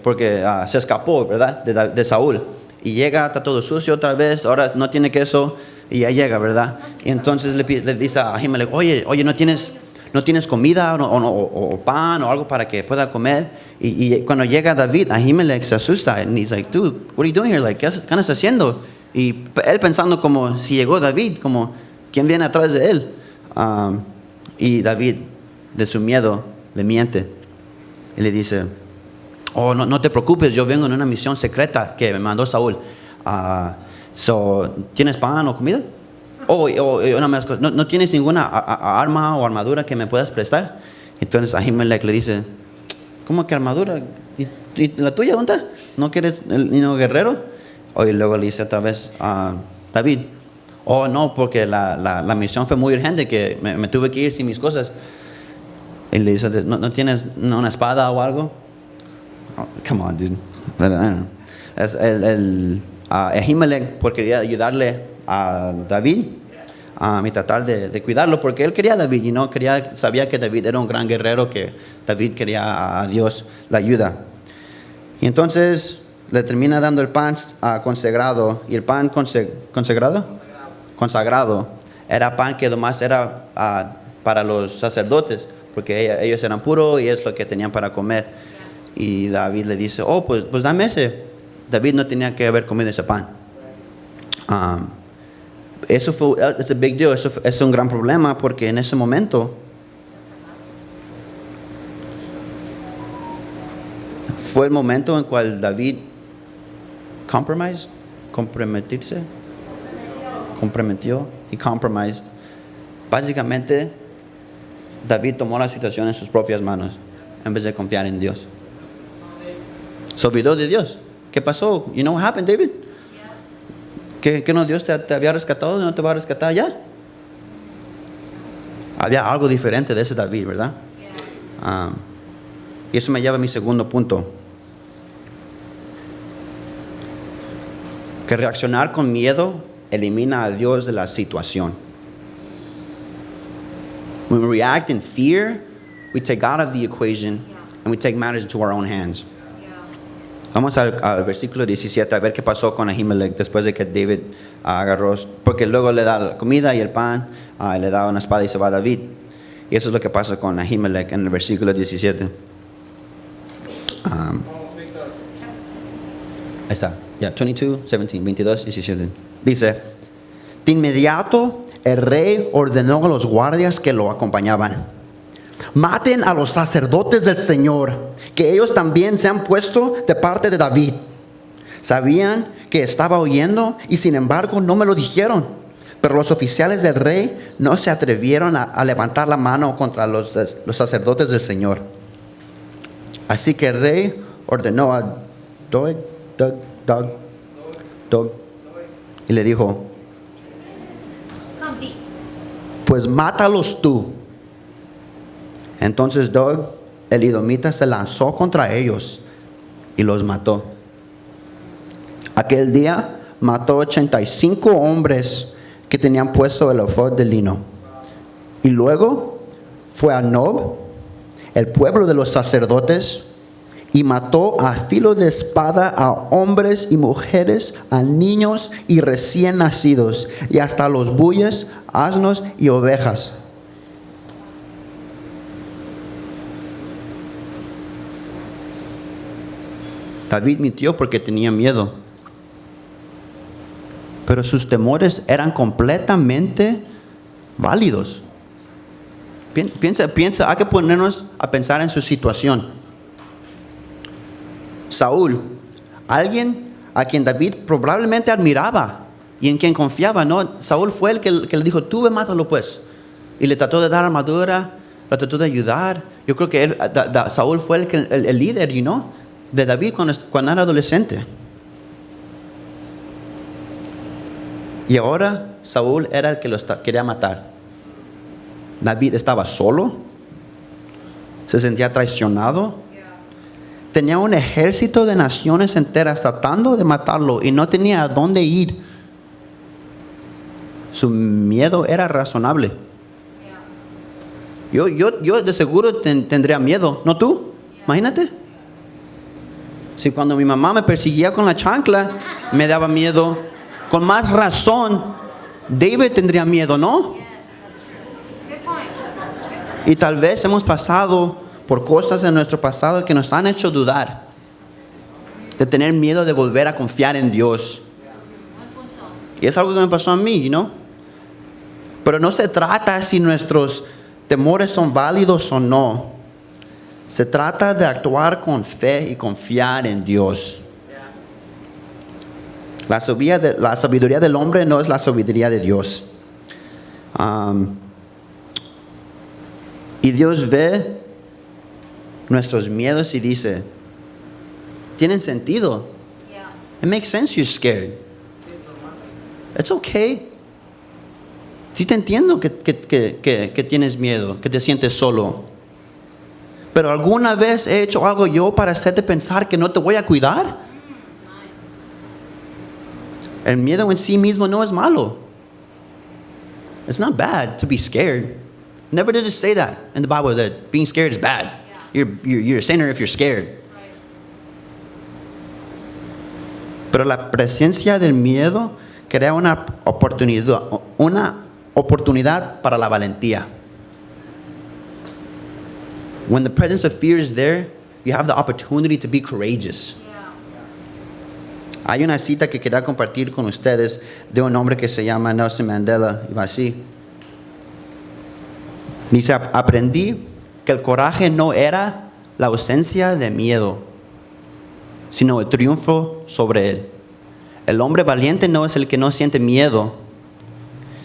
se escapó, ¿verdad? De Saúl. Y llega, está todo sucio otra vez, ahora no tiene queso. Y ya llega, ¿verdad? Y entonces le dice a Ahimelech, oye, ¿no tienes comida o pan o algo para que pueda comer? Y cuando llega David, Ahimelech se asusta. And he's like, dude, what are you doing here? Like, ¿qué estás haciendo? Y él pensando como si llegó David, como ¿quién viene atrás de él? Y David, de su miedo, le miente. Y le dice, oh, no te preocupes, yo vengo en una misión secreta que me mandó Saúl. ¿Tienes pan o comida? Una más cosa, ¿no tienes ninguna arma o armadura que me puedas prestar? Entonces Ahimelech le dice, ¿cómo que armadura? ¿Y la tuya dónde está? ¿No quieres el niño guerrero? Y luego le dice otra vez a David, oh no, porque la misión fue muy urgente que me tuve que ir sin mis cosas. Y le dice, ¿no tienes una espada o algo? Oh, come on, dude. Ahimelech, porque quería ayudarle a David y tratar de cuidarlo, porque él quería a David y sabía que David era un gran guerrero, que David quería a Dios la ayuda. Y entonces le termina dando el pan consagrado, y el pan consagrado era pan que además era para los sacerdotes, porque ellos eran puros y es lo que tenían para comer. Y David le dice, oh, pues dame ese. David no tenía que haber comido ese pan. Eso fue, es a big deal, eso es un gran problema, porque en ese momento fue el momento en cual David comprometió. Básicamente, David tomó la situación en sus propias manos en vez de confiar en Dios. Se olvidó de Dios. ¿Qué pasó? You know what happened, David? ¿Que no Dios te había rescatado? ¿No te va a rescatar ya? Había algo diferente de ese David, ¿verdad? Y eso me lleva a mi segundo punto. Que reaccionar con miedo elimina a Dios de la situación. When we react in fear, we take God of the equation and we take matters into our own hands. Vamos al versículo 17 a ver qué pasó con Ahimelech después de que David agarró, porque luego le da la comida y el pan, le da una espada y se va a David. Y eso es lo que pasa con Ahimelech en el versículo 17. Ahí está, 22, 17. Dice, de inmediato el rey ordenó a los guardias que lo acompañaban: maten a los sacerdotes del Señor, que ellos también se han puesto de parte de David. Sabían que estaba huyendo y sin embargo no me lo dijeron. Pero los oficiales del rey no se atrevieron a levantar la mano contra los sacerdotes del Señor. Así que el rey ordenó a Doeg y le dijo, pues mátalos tú. Entonces Doeg, el edomita, se lanzó contra ellos y los mató. Aquel día mató 85 hombres que tenían puesto el efod de lino. Y luego fue a Nob, el pueblo de los sacerdotes, y mató a filo de espada a hombres y mujeres, a niños y recién nacidos, y hasta los bueyes, asnos y ovejas. David mintió porque tenía miedo, pero sus temores eran completamente válidos. Piensa, hay que ponernos a pensar en su situación. Saúl, alguien a quien David probablemente admiraba y en quien confiaba, ¿no? Saúl fue el que le dijo, tú ve, mátalo pues. Y le trató de dar armadura, le trató de ayudar. Yo creo que Saúl fue el líder, de David cuando era adolescente. Y ahora Saúl era el que lo quería matar. David estaba solo, se sentía traicionado, tenía un ejército de naciones enteras tratando de matarlo y no tenía a dónde ir. Su miedo era razonable. Yo de seguro tendría miedo, ¿no tú? Imagínate. Si cuando mi mamá me perseguía con la chancla, me daba miedo, con más razón, David tendría miedo, ¿no? Y tal vez hemos pasado por cosas en nuestro pasado que nos han hecho dudar, de tener miedo de volver a confiar en Dios. Y es algo que me pasó a mí, Pero no se trata si nuestros temores son válidos o no. Se trata de actuar con fe y confiar en Dios. La sabiduría del hombre no es la sabiduría de Dios. Y Dios ve nuestros miedos y dice, tienen sentido. It makes sense you're scared. It's okay. Sí te entiendo que tienes miedo, que te sientes solo. Pero ¿alguna vez he hecho algo yo para hacerte pensar que no te voy a cuidar? El miedo en sí mismo no es malo. It's not bad to be scared. Never does it say that in the Bible that being scared is bad. You're a sinner if you're scared. Pero la presencia del miedo crea una oportunidad para la valentía. When the presence of fear is there, you have the opportunity to be courageous. Hay una cita que quería compartir con ustedes de un hombre que se llama Nelson Mandela. Y va así. Dice, aprendí que el coraje no era la ausencia de miedo, sino el triunfo sobre él. El hombre valiente no es el que no siente miedo,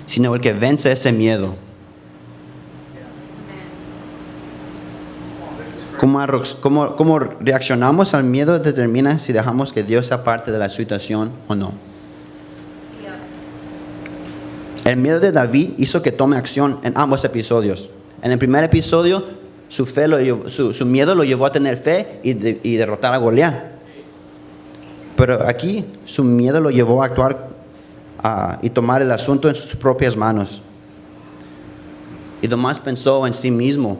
sino el que vence ese miedo. ¿Cómo reaccionamos al miedo determina si dejamos que Dios sea parte de la situación o no? El miedo de David hizo que tome acción en ambos episodios. En el primer episodio, su miedo lo llevó a tener fe y derrotar a Goliat. Pero aquí, su miedo lo llevó a actuar y tomar el asunto en sus propias manos. Y nomás pensó en sí mismo.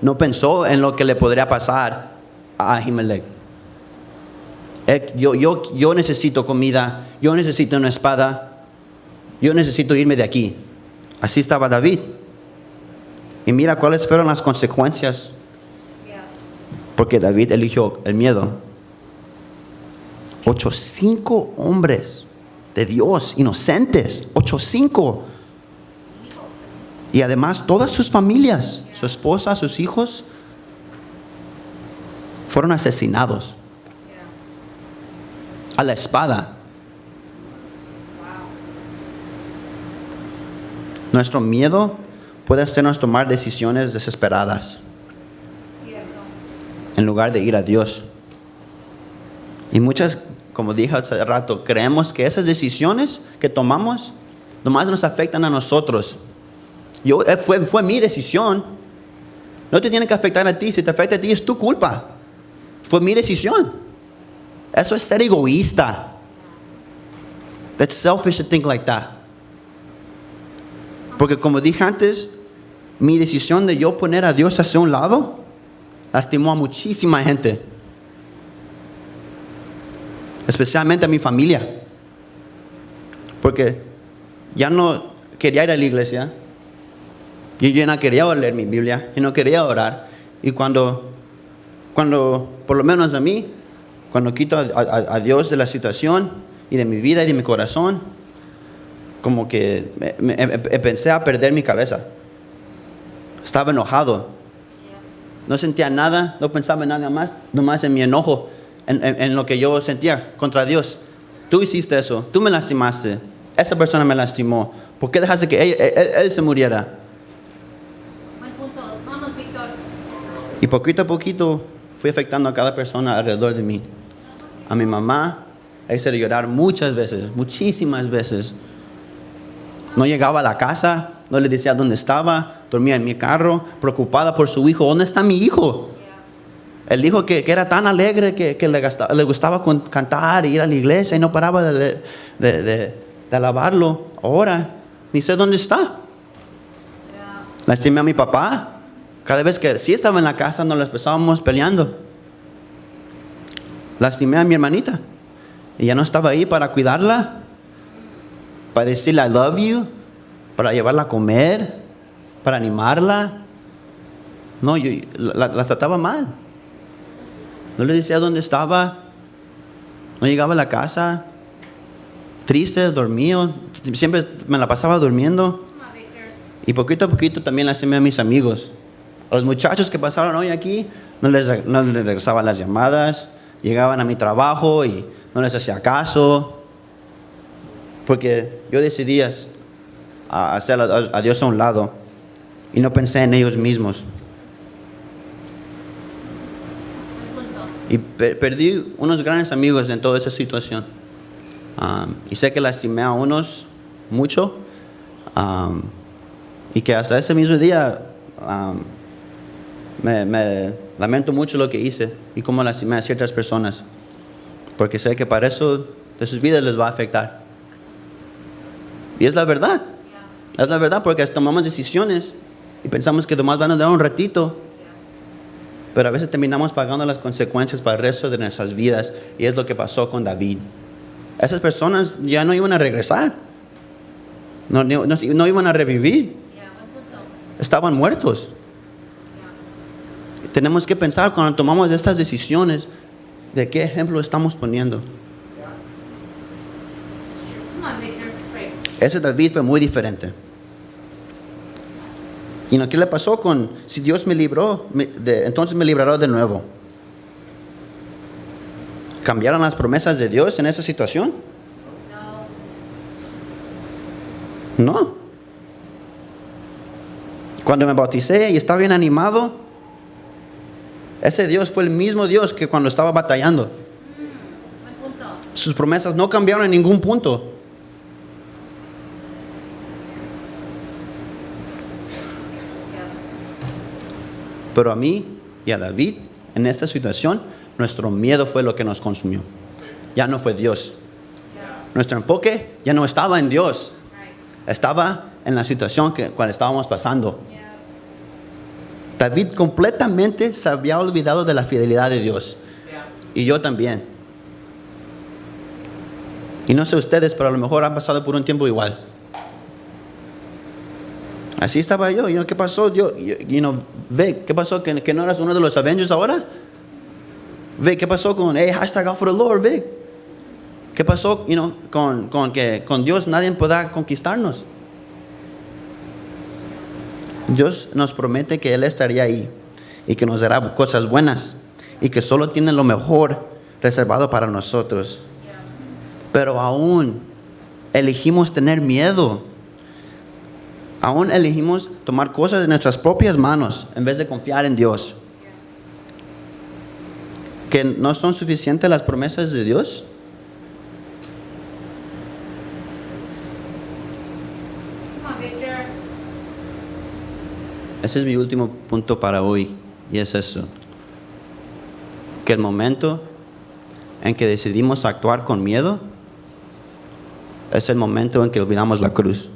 No pensó en lo que le podría pasar a Ahimelech. Yo necesito comida, yo necesito una espada, yo necesito irme de aquí. Así estaba David. Y mira cuáles fueron las consecuencias. Porque David eligió el miedo. 85 hombres de Dios, inocentes, 85. Y además todas sus familias, su esposa, sus hijos, fueron asesinados a la espada. Nuestro miedo puede hacernos tomar decisiones desesperadas en lugar de ir a Dios. Y muchas, como dije hace rato, creemos que esas decisiones que tomamos nomás nos afectan a nosotros. Fue mi decisión. No te tiene que afectar a ti. Si te afecta a ti es tu culpa. Fue mi decisión. Eso es ser egoísta. That's selfish to think like that. Porque como dije antes, mi decisión de yo poner a Dios hacia un lado lastimó a muchísima gente. Especialmente a mi familia. Porque ya no quería ir a la iglesia. Y yo no quería leer mi Biblia, y no quería orar. Y cuando por lo menos a mí, cuando quito a Dios de la situación y de mi vida y de mi corazón, como que pensé a perder mi cabeza. Estaba enojado. No sentía nada, no pensaba en nada más, nomás en mi enojo, en lo que yo sentía contra Dios. Tú hiciste eso, tú me lastimaste, esa persona me lastimó. ¿Por qué dejaste que él se muriera? Y poquito a poquito fui afectando a cada persona alrededor de mí. A mi mamá la hice llorar muchas veces, muchísimas veces. No llegaba a la casa, no le decía dónde estaba, dormía en mi carro, preocupada por su hijo. ¿Dónde está mi hijo? El hijo que era tan alegre, que le gustaba cantar e ir a la iglesia y no paraba de alabarlo. Ahora, ni sé dónde está. Lastimé a mi papá. Cada vez que sí estaba en la casa, nos empezábamos peleando. Lastimé a mi hermanita. Y ya no estaba ahí para cuidarla, para decirle I love you, para llevarla a comer, para animarla. No, yo la trataba mal. No le decía dónde estaba. No llegaba a la casa. Triste, dormido. Siempre me la pasaba durmiendo. Come on, Victor. Y poquito a poquito también la hacía a mis amigos. A los muchachos que pasaron hoy aquí, no les regresaban las llamadas. Llegaban a mi trabajo y no les hacía caso. Porque yo decidí hacer a Dios a un lado. Y no pensé en ellos mismos. Buen punto. Y perdí unos grandes amigos en toda esa situación. Y sé que lastimé a unos mucho. Y que hasta ese mismo día me lamento mucho lo que hice y cómo lastimé a ciertas personas. Porque sé que para eso de sus vidas les va a afectar. Y es la verdad. Es la verdad porque tomamos decisiones y pensamos que nomás van a durar un ratito. Pero a veces terminamos pagando las consecuencias para el resto de nuestras vidas. Y es lo que pasó con David. Esas personas ya no iban a regresar. No iban a revivir. Yeah, buen punto. Estaban muertos. Tenemos que pensar cuando tomamos estas decisiones de qué ejemplo estamos poniendo. Come on, Victor. Let's pray. Ese David fue muy diferente. ¿Y no, qué le pasó con si Dios me libró, entonces me librará de nuevo? ¿Cambiaron las promesas de Dios en esa situación? No. No. Cuando me bauticé y estaba bien animado, ese Dios fue el mismo Dios que cuando estaba batallando. Buen punto. Sus promesas no cambiaron en ningún punto. Pero a mí y a David, en esta situación, nuestro miedo fue lo que nos consumió. Ya no fue Dios. Nuestro enfoque ya no estaba en Dios. Right. Estaba en la situación cual estábamos pasando. Yeah. David completamente se había olvidado de la fidelidad de Dios. Y yo también. Y no sé ustedes, pero a lo mejor han pasado por un tiempo igual. Así estaba yo. ¿Qué pasó? Ve, ¿qué pasó? ¿Que no eras uno de los Avengers ahora? Ve, ¿qué pasó con hashtag out for the Lord? Ve, ¿qué pasó con que con Dios nadie pueda conquistarnos? Dios nos promete que Él estaría ahí y que nos dará cosas buenas y que solo tiene lo mejor reservado para nosotros. Pero aún elegimos tener miedo. Aún elegimos tomar cosas en nuestras propias manos en vez de confiar en Dios. ¿Que no son suficientes las promesas de Dios? Come on, Victor. Ese es mi último punto para hoy, y es eso. Que el momento en que decidimos actuar con miedo es el momento en que olvidamos la cruz.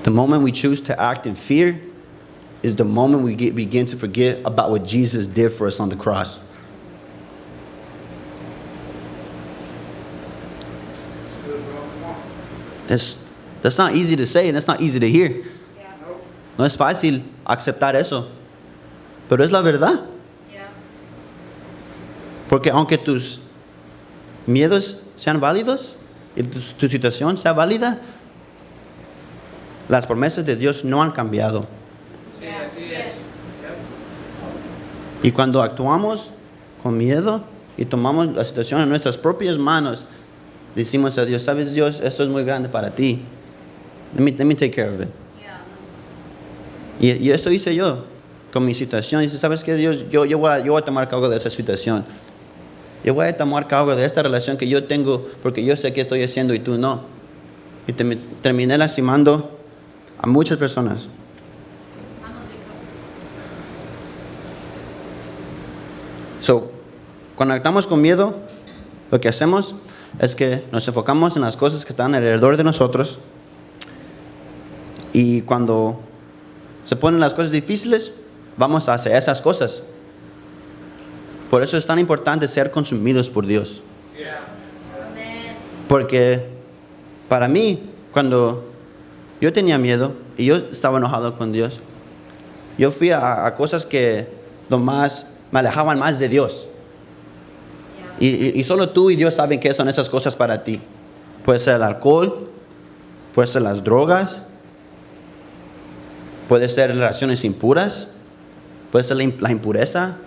The moment we choose to act in fear is the moment we begin to forget about what Jesus did for us on the cross. That's not easy to say and that's not easy to hear. Yeah. No es fácil aceptar eso, pero es la verdad. Yeah. Porque aunque tus miedos sean válidos y tu situación sea válida, las promesas de Dios no han cambiado. Yeah. Yes. Y cuando actuamos con miedo y tomamos la situación en nuestras propias manos, decimos a Dios, ¿sabes, Dios? Esto es muy grande para ti. Let me take care of it. Yeah. Y eso hice yo con mi situación. Dice, ¿sabes qué, Dios? Yo voy a tomar cargo de esa situación. Yo voy a tomar cargo de esta relación que yo tengo porque yo sé qué estoy haciendo y tú no. Y terminé lastimando a muchas personas. Vamos, Victor. So, cuando actuamos con miedo, lo que hacemos es que nos enfocamos en las cosas que están alrededor de nosotros. Y cuando se ponen las cosas difíciles, vamos a hacer esas cosas. Por eso es tan importante ser consumidos por Dios. Amen. Porque para mí, cuando yo tenía miedo y yo estaba enojado con Dios. Yo fui a cosas que nomás me alejaban más de Dios. Y solo tú y Dios saben qué son esas cosas para ti. Puede ser el alcohol, puede ser las drogas, puede ser relaciones impuras, puede ser la impureza.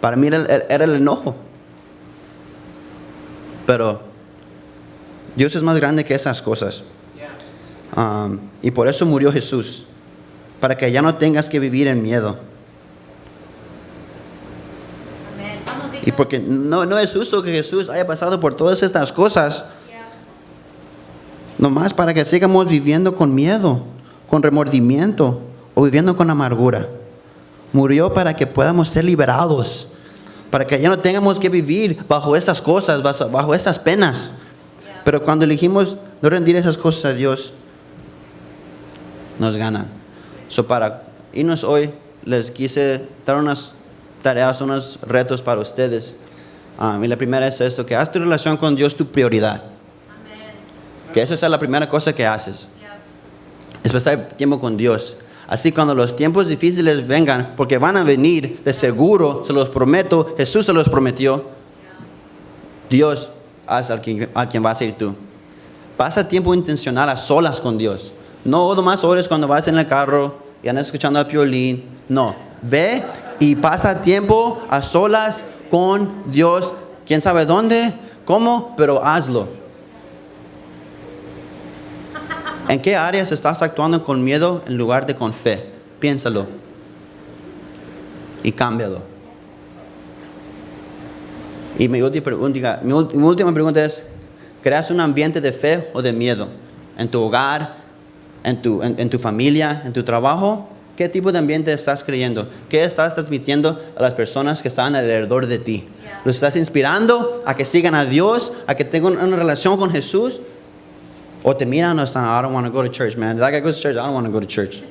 Para mí era el enojo. Pero Dios es más grande que esas cosas. Y por eso murió Jesús, para que ya no tengas que vivir en miedo. Amén. Vamos, Víctor. Y porque no es justo que Jesús haya pasado por todas estas cosas, nomás para que sigamos viviendo con miedo, con remordimiento o viviendo con amargura. Murió para que podamos ser liberados, para que ya no tengamos que vivir bajo estas cosas, bajo estas penas. Pero cuando elegimos no rendir esas cosas a Dios, nos ganan. Para irnos hoy, les quise dar unas tareas, unos retos para ustedes. Y la primera es esto, que haz tu relación con Dios tu prioridad. Que esa sea la primera cosa que haces. Es pasar tiempo con Dios. Así cuando los tiempos difíciles vengan, porque van a venir, de seguro, se los prometo, Jesús se los prometió, Dios haz a quien vas a ir tú. Pasa tiempo intencional a solas con Dios. No nomás ores cuando vas en el carro y andas escuchando al violín. No, ve y pasa tiempo a solas con Dios. ¿Quién sabe dónde? ¿Cómo? Pero hazlo. ¿En qué áreas estás actuando con miedo en lugar de con fe? Piénsalo. Y cámbialo. Y mi última pregunta es, ¿creas un ambiente de fe o de miedo? En tu hogar, en tu familia, en tu trabajo. ¿Qué tipo de ambiente estás creyendo? ¿Qué estás transmitiendo a las personas que están alrededor de ti? ¿Los estás inspirando a que sigan a Dios, a que tengan una relación con Jesús? ¿O te miran y están, I don't want to go to church, man. That guy goes to church, I don't want to go to church.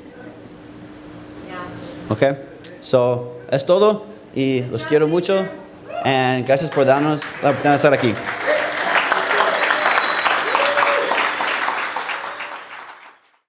Okay? So, es todo. Y los quiero mucho. Y gracias por darnos la oportunidad de estar aquí.